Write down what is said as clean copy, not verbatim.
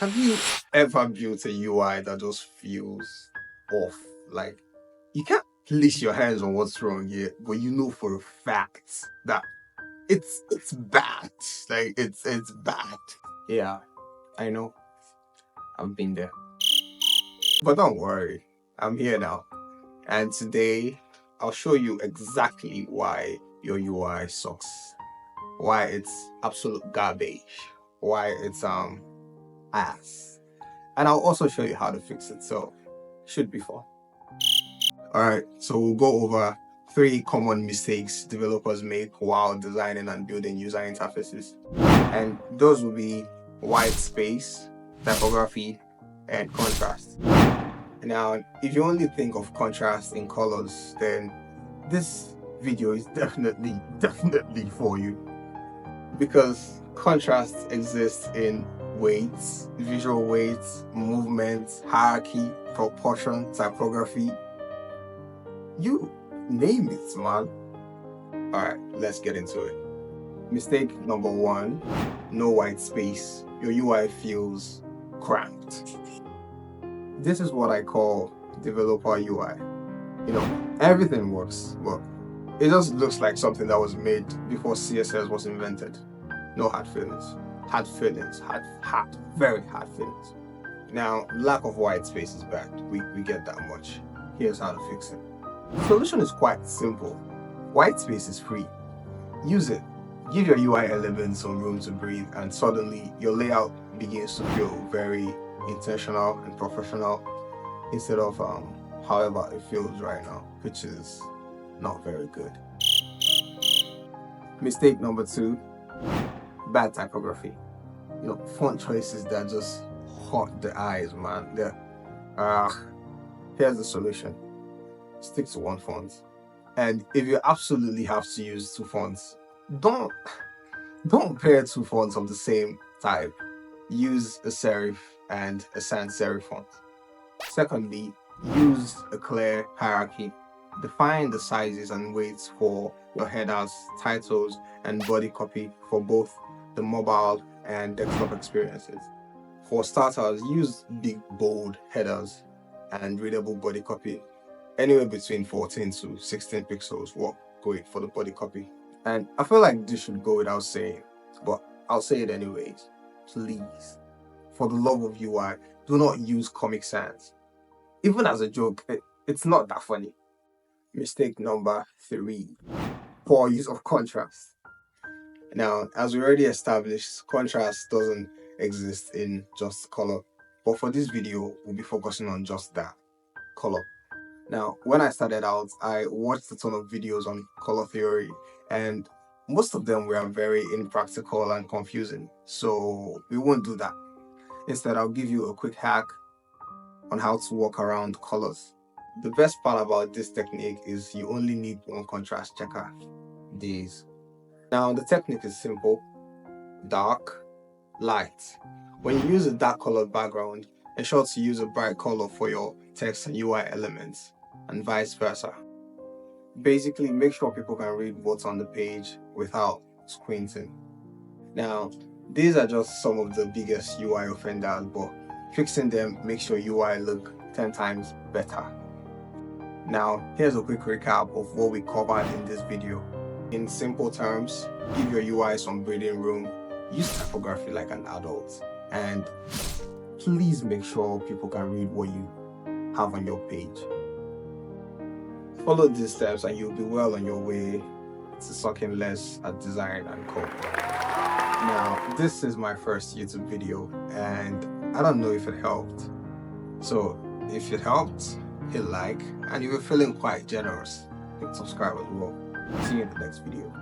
Have you ever built a UI that just feels off? Like, you can't place your hands on what's wrong here, but you know for a fact that it's bad. Like it's bad. Yeah, I know. I've been there. But don't worry, I'm here now. And today I'll show you exactly why your UI sucks. Why it's absolute garbage. Why it's ass. And I'll also show you how to fix it. So should be fun. Alright, so we'll go over 3 common mistakes developers make while designing and building user interfaces. And those will be white space, typography, and contrast. Now, if you only think of contrast in colors, then this video is definitely for you. Because contrast exists in weights, visual weights, movement, hierarchy, proportion, typography. You name it, man. Alright, let's get into it. Mistake number 1, no white space. Your UI feels cramped. This is what I call developer UI. You know, everything works, but it just looks like something that was made before CSS was invented. No hard feelings. Hard feelings. Very hard feelings. Now, lack of white space is bad. We get that much. Here's how to fix it. The solution is quite simple. White space is free. Use it. Give your UI elements some room to breathe, and suddenly your layout begins to feel very intentional and professional instead of however it feels right now, which is not very good. Mistake number 2, bad typography. You know, font choices that just hurt the eyes, man. Here's the solution. Stick to one font. And if you absolutely have to use 2 fonts, don't pair 2 fonts of the same type. Use a serif and a sans serif font. Secondly, use a clear hierarchy. Define the sizes and weights for your headers, titles, and body copy for both the mobile and desktop experiences. For starters, use big, bold headers and readable body copy. Anywhere between 14 to 16 pixels work great for the body copy. And I feel like this should go without saying, but I'll say it anyways. Please, for the love of UI, do not use Comic Sans. Even as a joke, it's not that funny. Mistake number 3, poor use of contrast. Now, as we already established, contrast doesn't exist in just color, but for this video, we'll be focusing on just that, color. Now, when I started out, I watched a ton of videos on color theory, and most of them were very impractical and confusing, so we won't do that. Instead, I'll give you a quick hack on how to work around colors. The best part about this technique is you only need one contrast checker. These. Now, the technique is simple. Dark, light. When you use a dark colored background, ensure to use a bright color for your text and UI elements, and vice versa. Basically, make sure people can read what's on the page without squinting. Now, these are just some of the biggest UI offenders, but fixing them makes your UI look 10 times better. Now, here's a quick recap of what we covered in this video. In simple terms, give your UI some breathing room, use typography like an adult, and please make sure people can read what you have on your page. Follow these steps and you'll be well on your way to sucking less at design and code. Now, this is my first YouTube video and I don't know if it helped. So if it helped, hit like, and if you're feeling quite generous, hit subscribe as well. See you in the next video.